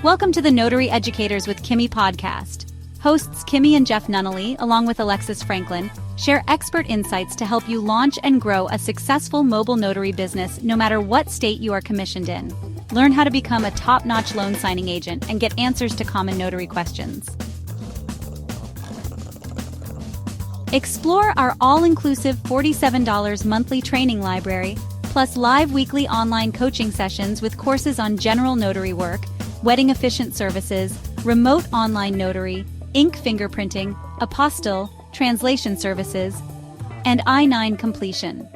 Welcome to the Notary Educators with Kimmi Podcast. Hosts Kimmi and Jeff Nunnally, along with Alexis Franklin, share expert insights to help you launch and grow a successful mobile notary business no matter what state you are commissioned in. Learn how to become a top-notch loan signing agent and get answers to common notary questions. Explore our all-inclusive $47 monthly training library, plus live weekly online coaching sessions with courses on general notary work, wedding efficient services, remote online notary, ink fingerprinting, apostille, translation services, and I-9 completion.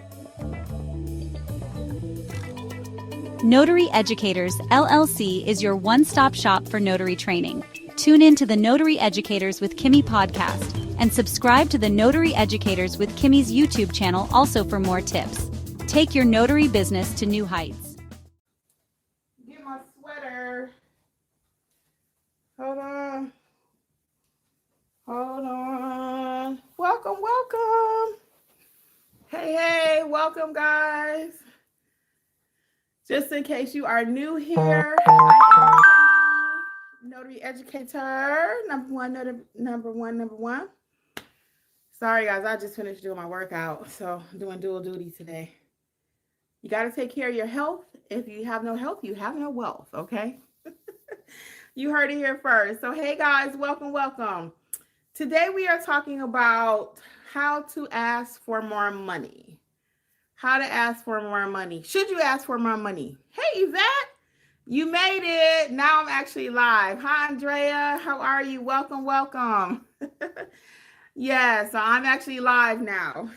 Notary Educators, LLC is your one-stop shop for notary training. Tune in to the Notary Educators with Kimmi podcast and subscribe to the Notary Educators with Kimmi's YouTube channel also for more tips. Take your notary business to new heights. Get my sweater. Hold on. Welcome. Hey, welcome, guys. Just in case you are new here, I am Notary Educator, number one. Sorry, guys, I just finished doing my workout, so I'm doing dual duty today. You got to take care of your health. If you have no health, you have no wealth, okay? You heard it here first. So, hey, guys, welcome. Today, we are talking about how to ask for more money. How to ask for more money. Should you ask for more money? Hey, Yvette, you made it. Now I'm actually live. Hi, Andrea. How are you? Welcome. Yeah, so I'm actually live now.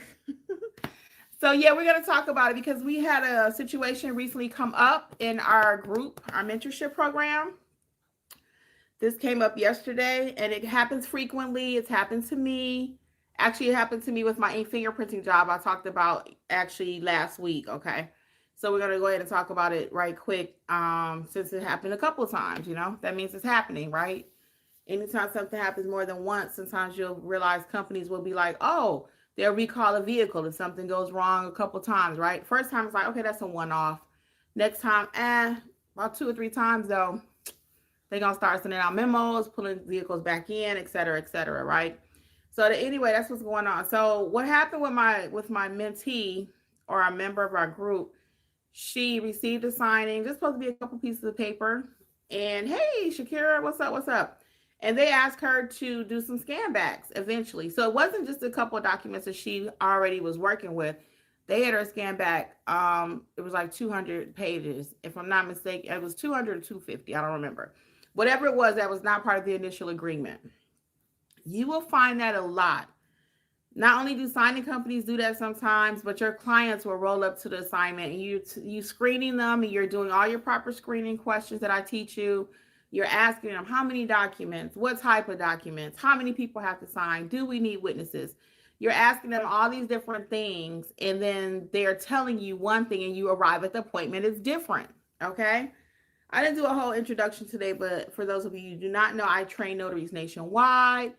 So, yeah, we're going to talk about it because we had a situation recently come up in our group, our mentorship program. This came up yesterday, and it happens frequently. It's happened to me. Actually, it happened to me with my ink fingerprinting job I talked about actually last week, okay? So we're going to go ahead and talk about it right quick since it happened a couple of times, That means it's happening, right? Anytime something happens more than once, sometimes you'll realize companies will be like, oh, they'll recall a vehicle if something goes wrong a couple of times, right? First time it's like, okay, that's a one-off. Next time, about 2 or 3 times, though, they're going to start sending out memos, pulling vehicles back in, et cetera, right? So anyway, that's what's going on. So what happened with my mentee or a member of our group, she received a signing, just supposed to be a couple pieces of paper. And hey, Shakira, what's up? And they asked her to do some scan backs eventually. So it wasn't just a couple of documents that she already was working with. They had her scan back. It was like 200 pages. If I'm not mistaken, it was 200 or 250. I don't remember. Whatever it was, that was not part of the initial agreement. You will find that a lot. Not only do signing companies do that sometimes, but your clients will roll up to the assignment and you screening them and you're doing all your proper screening questions that I teach you. You're asking them how many documents, what type of documents, how many people have to sign, do we need witnesses? You're asking them all these different things, and then they're telling you one thing and you arrive at the appointment, it's different, okay? I didn't do a whole introduction today, but for those of you who do not know, I train notaries nationwide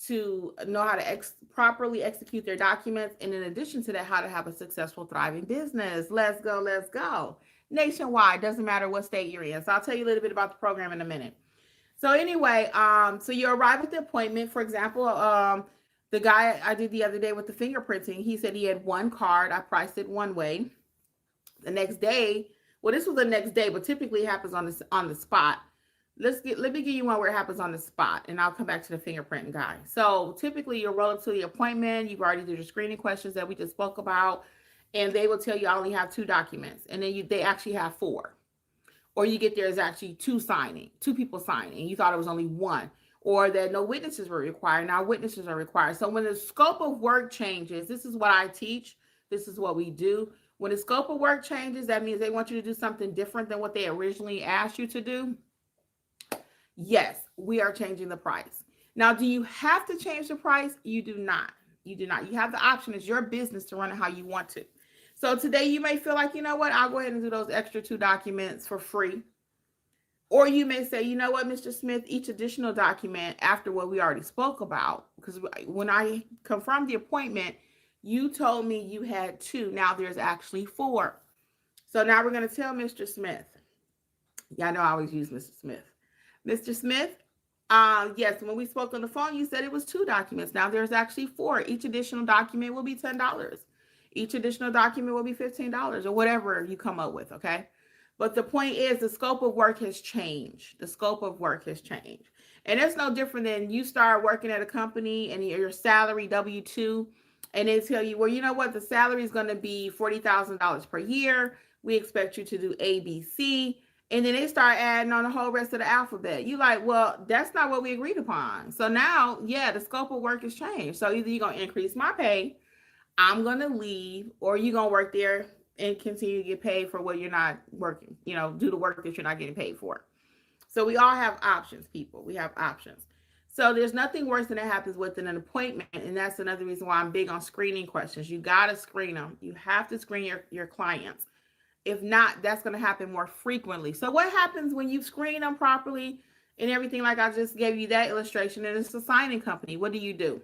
to know how to properly execute their documents. And in addition to that, how to have a successful, thriving business. Let's go. Nationwide, doesn't matter what state you're in. So I'll tell you a little bit about the program in a minute. So anyway, so you arrive at the appointment. For example, the guy I did the other day with the fingerprinting, he said he had one card. I priced it one way. The next day, well, this was the next day, but typically it happens on the spot. Let me give you one where it happens on the spot, and I'll come back to the fingerprinting guy. So typically you'll roll up to the appointment. You've already did your screening questions that we just spoke about, and they will tell you I only have 2 documents, and then they actually have 4. Or you get there's actually 2 people signing, and you thought it was only 1. Or that no witnesses were required. Now witnesses are required. So when the scope of work changes, this is what I teach. This is what we do. When the scope of work changes, that means they want you to do something different than what they originally asked you to do. Yes, we are changing the price. Now, do you have to change the price? You do not. You have the option. It's your business to run it how you want to. So today you may feel like, you know what, I'll go ahead and do those extra 2 documents for free. Or you may say, you know what, Mr. Smith, each additional document after what we already spoke about, because when I confirmed the appointment, you told me you had 2. Now there's actually 4. So now we're going to tell Mr. Smith. Yeah, I know I always use Mr. Smith. Mr. Smith, yes, when we spoke on the phone, you said it was 2 documents. Now there's actually 4. Each additional document will be $10. Each additional document will be $15 or whatever you come up with, okay? But the point is the scope of work has changed. The scope of work has changed. And it's no different than you start working at a company and your salary W-2, and they tell you, well, you know what? The salary is going to be $40,000 per year. We expect you to do A, B, C. And then they start adding on the whole rest of the alphabet. You like, well, that's not what we agreed upon. So now, yeah, the scope of work has changed. So either you're going to increase my pay, I'm going to leave, or you're going to work there and continue to get paid for what you're not working, do the work that you're not getting paid for. So we all have options, people. We have options. So there's nothing worse than that happens with an appointment. And that's another reason why I'm big on screening questions. You got to screen them. You have to screen your clients. If not, that's going to happen more frequently. So what happens when you screen them properly and everything, like I just gave you that illustration, and it's a signing company? What do?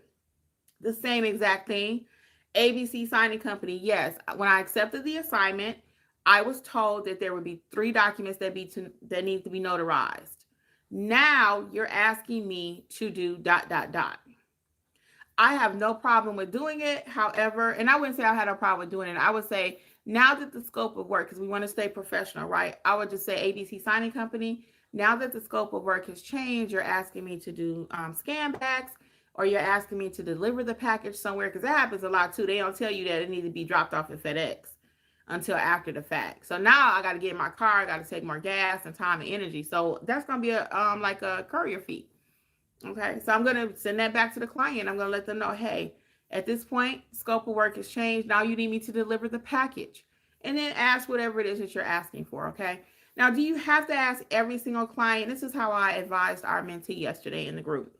The same exact thing. ABC Signing Company, yes. When I accepted the assignment, I was told that there would be 3 documents that need to be notarized. Now you're asking me to do ... I have no problem with doing it. However, and I wouldn't say I had a problem with doing it. I would say now that the scope of work, because we want to stay professional, right? I would just say ABC Signing Company. Now that the scope of work has changed, you're asking me to do scan backs, or you're asking me to deliver the package somewhere, because that happens a lot too. They don't tell you that it needs to be dropped off at FedEx until after the fact. So now I got to get in my car. I got to take more gas and time and energy. So that's going to be like a courier fee. Okay. So I'm going to send that back to the client. I'm going to let them know, hey, at this point, scope of work has changed. Now you need me to deliver the package, and then ask whatever it is that you're asking for. Okay. Now, do you have to ask every single client? This is how I advised our mentee yesterday in the group.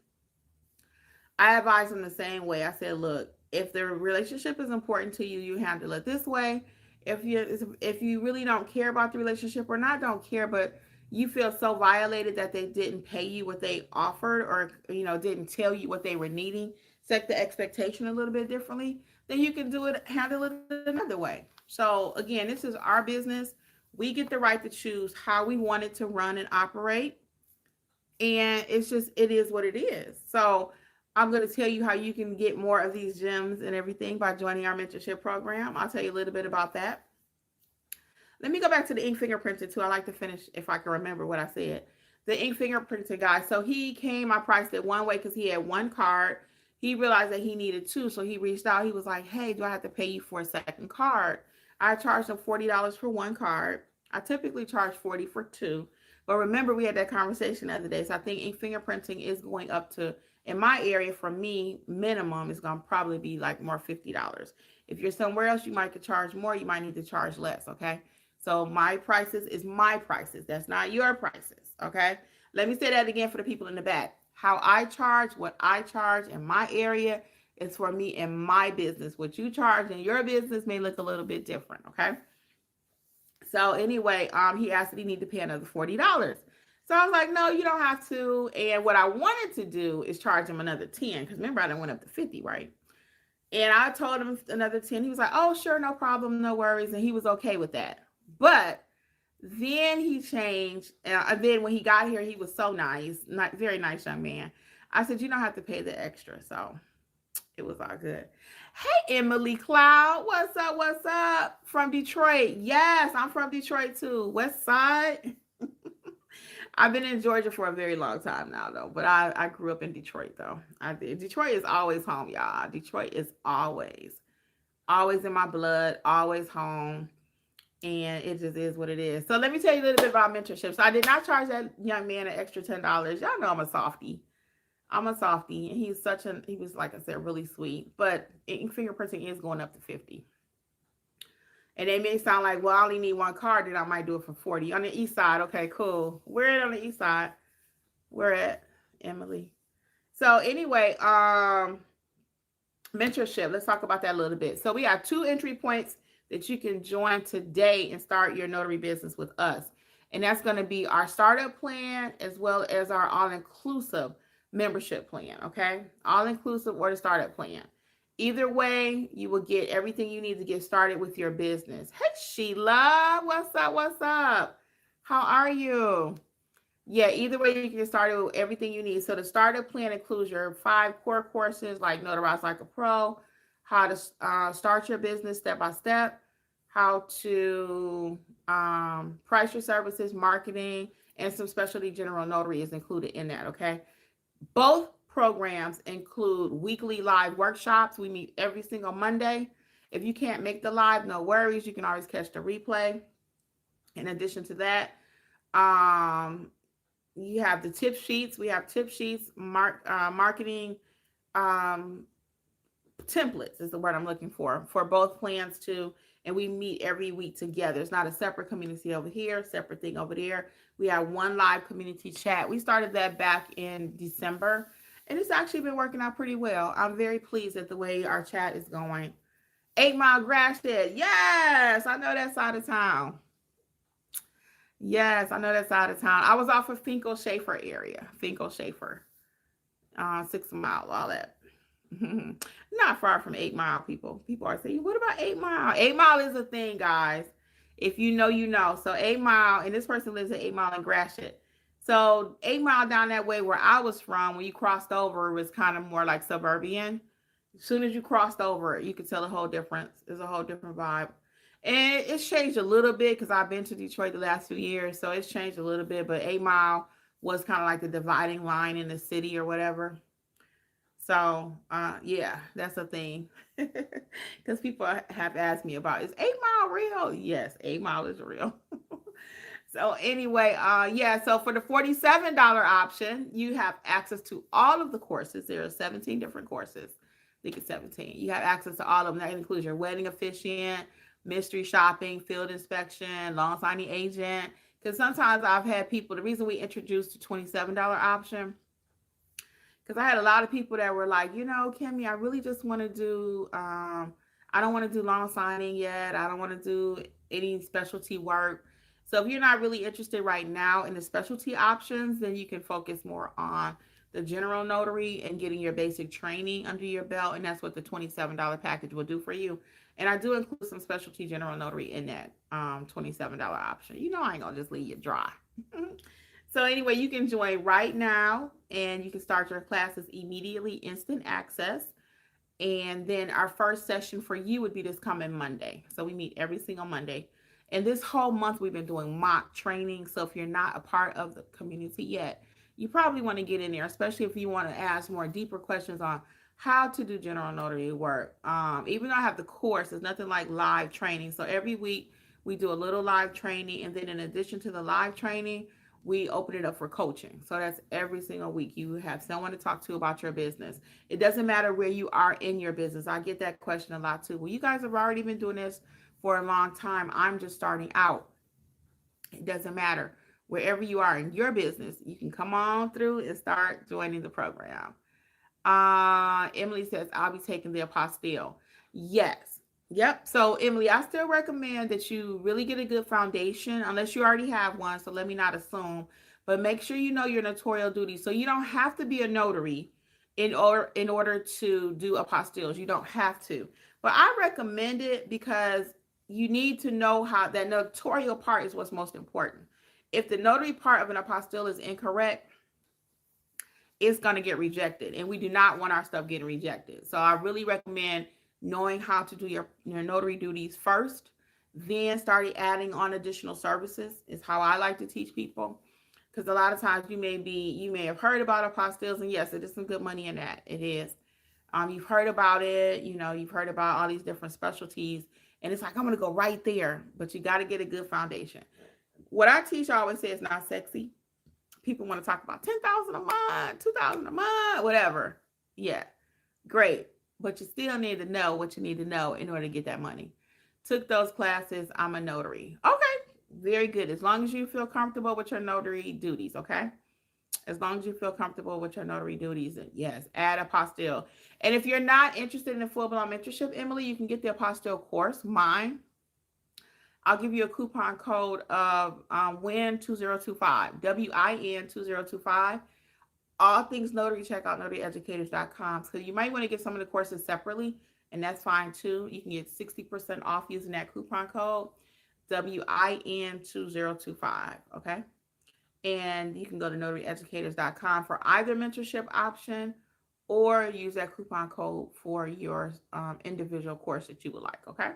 I advised them the same way. I said, look, if the relationship is important to you, you handle it this way. If you really don't care about the relationship, or not don't care, but you feel so violated that they didn't pay you what they offered, or didn't tell you what they were needing, set the expectation a little bit differently, then you can handle it another way. So again, this is our business. We get the right to choose how we want it to run and operate. And it is what it is. So I'm going to tell you how you can get more of these gems and everything by joining our mentorship program. I'll tell you a little bit about that. Let me go back to the ink fingerprinting too. I like to finish if I can remember what I said. The ink fingerprinting guy. So he came, I priced it one way because he had 1 card. He realized that he needed 2. So he reached out. He was like, hey, do I have to pay you for a second card? I charged him $40 for 1 card. I typically charge $40 for 2. But remember, we had that conversation the other day. So I think ink fingerprinting is going up to, in my area, for me, minimum is going to probably be like more $50. If you're somewhere else, you might could charge more. You might need to charge less, okay? So my prices is my prices. That's not your prices, okay? Let me say that again for the people in the back. How I charge, what I charge in my area is for me and my business. What you charge in your business may look a little bit different, okay? So anyway, he asked if he needed to pay another $40. So I was like, no, you don't have to. And what I wanted to do is charge him another 10, because remember, I done went up to 50, right? And I told him another 10. He was like, oh, sure, no problem, no worries. And he was okay with that. But then he changed. And then when he got here, he was so nice, very nice young man. I said, you don't have to pay the extra. So it was all good. Hey, Emily Cloud. What's up? What's up? From Detroit. Yes, I'm from Detroit too. West Side. I've been in Georgia for a very long time now, though. But I grew up in Detroit, though. I did. Detroit is always home, y'all. Detroit is always in my blood, always home. And it just is what it is. So let me tell you a little bit about mentorship. So I did not charge that young man an extra $10. Y'all know I'm a softie. And he was, like I said, really sweet. But fingerprinting is going up to 50. And they may sound like, well, I only need 1 card, then I might do it for 40. On the east side, okay, cool. We're on the east side. We're at Emily. So anyway, mentorship. Let's talk about that a little bit. So we have 2 entry points that you can join today and start your notary business with us. And that's going to be our startup plan as well as our all-inclusive membership plan, okay? All-inclusive or the startup plan. Either way, you will get everything you need to get started with your business. Hey, Sheila, what's up? What's up? How are you? Yeah, either way, you can get started with everything you need. So the starter plan includes your 5 core courses like Notarize Like a Pro, how to start your business step by step, how to price your services, marketing, and some specialty general notary is included in that. Okay. Both programs include weekly live workshops. We meet every single Monday. If you can't make the live, no worries. You can always catch the replay. In addition to that, um, you have the tip sheets. We have tip sheets, marketing um, templates is the word I'm looking for both plans too. And we meet every week together. It's not a separate community over here, separate thing over there. We have one live community chat. We started that back in December, and it's actually been working out pretty well. I'm very pleased at the way our chat is going. 8 Mile Gratiot. Yes, I know that side of town. Yes, I know that side of town. I was off of Finkel Schaefer area. Finkel Schaefer. 6 Mile, all that. Not far from 8 Mile, people. People are saying, what about 8 Mile? 8 Mile is a thing, guys. If you know, you know. So 8 Mile, and this person lives at 8 Mile in Gratiot. So 8 Mile down that way where I was from, when you crossed over, it was kind of more like suburban. As soon as you crossed over, you could tell a whole difference. There's a whole different vibe. And it's changed a little bit because I've been to Detroit the last few years. So it's changed a little bit. But 8 Mile was kind of like the dividing line in the city or whatever. So, yeah, that's a thing. Because people have asked me about, is 8 Mile real? Yes, 8 Mile is real. So anyway, yeah, so for the $47 option, you have access to all of the courses. There are 17 different courses. I think it's 17. You have access to all of them. That includes your wedding officiant, mystery shopping, field inspection, loan signing agent. Because sometimes I've had people, the reason we introduced the $27 option, because I had a lot of people that were like, Kimmy, I really just want to do, I don't want to do loan signing yet. I don't want to do any specialty work. So if you're not really interested right now in the specialty options, then you can focus more on the general notary and getting your basic training under your belt. And that's what the $27 package will do for you. And I do include some specialty general notary in that $27 option. I ain't going to just leave you dry. So anyway, you can join right now and you can start your classes immediately, instant access. And then our first session for you would be this coming Monday. So we meet every single Monday. And this whole month we've been doing mock training. So if you're not a part of the community yet, you probably want to get in there, especially if you want to ask more deeper questions on how to do general notary work. Even though I have the course, it's nothing like live training. So every week we do a little live training. And then in addition to the live training, we open it up for coaching. So that's every single week. You have someone to talk to about your business. It doesn't matter where you are in your business. I get that question a lot too. Well, you guys have already been doing this for a long time. I'm just starting out. It doesn't matter. Wherever you are in your business, you can come on through and start joining the program. Emily says, I'll be taking the apostille. Yes. Yep. So Emily, I still recommend that you really get a good foundation, unless you already have one. So let me not assume, but make sure you know your notarial duties. So you don't have to be a notary in order to do apostilles. You don't have to, but I recommend it because you need to know how that notarial part is what's most important. If the notary part of an apostille is incorrect, it's going to get rejected, and we do not want our stuff getting rejected. So I really recommend knowing how to do your notary duties first, then start adding on additional services is how I like to teach people. Because a lot of times you may have heard about apostilles, and yes, it is some good money in that. It is. You've heard about it, you've heard about all these different specialties, and it's like, I'm going to go right there, but you got to get a good foundation. What I teach, I always say, it's not sexy. People want to talk about 10,000 a month, 2,000 a month, whatever. Yeah, great. But you still need to know what you need to know in order to get that money. Took those classes. I'm a notary. Okay, very good. As long as you feel comfortable with your notary duties, okay? As long as you feel comfortable with your notary duties, yes, add apostille. And if you're not interested in a full-blown mentorship, Emily, you can get the apostille course, mine. I'll give you a coupon code of WIN2025, WIN2025. All things notary, check out notaryeducators.com. So you might want to get some of the courses separately, and that's fine too. You can get 60% off using that coupon code WIN2025. Okay. And you can go to notaryeducators.com for either mentorship option or use that coupon code for your individual course that you would like, okay?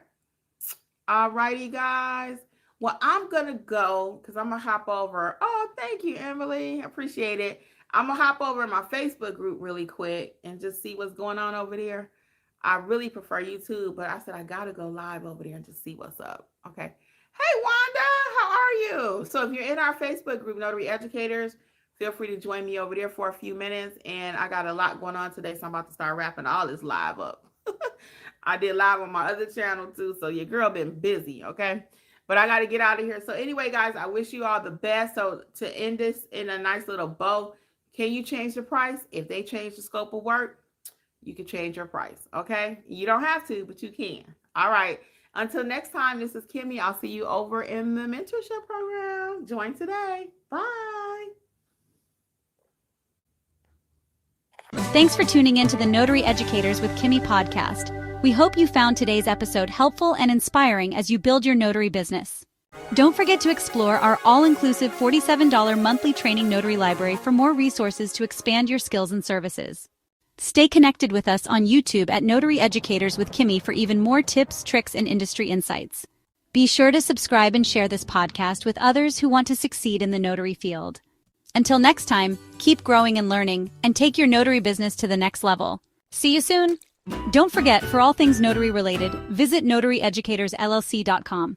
All righty, guys. Well, I'm going to go because I'm going to hop over. Oh, thank you, Emily. Appreciate it. I'm going to hop over in my Facebook group really quick and just see what's going on over there. I really prefer YouTube, but I said I got to go live over there and just see what's up, okay? Hey, Wanda, how are you? So if you're in our Facebook group, Notary Educators, feel free to join me over there for a few minutes. And I got a lot going on today, so I'm about to start wrapping all this live up. I did live on my other channel too, so your girl been busy, okay? But I got to get out of here. So anyway, guys, I wish you all the best. So to end this in a nice little bow, can you change the price? If they change the scope of work, you can change your price, okay? You don't have to, but you can. All right. Until next time, this is Kimmi. I'll see you over in the mentorship program. Join today. Bye. Thanks for tuning in to the Notary Educators with Kimmi podcast. We hope you found today's episode helpful and inspiring as you build your notary business. Don't forget to explore our all-inclusive $47 monthly training notary library for more resources to expand your skills and services. Stay connected with us on YouTube at Notary Educators with Kimmi for even more tips, tricks, and industry insights. Be sure to subscribe and share this podcast with others who want to succeed in the notary field. Until next time, keep growing and learning, and take your notary business to the next level. See you soon! Don't forget, for all things notary related, visit notaryeducatorsllc.com.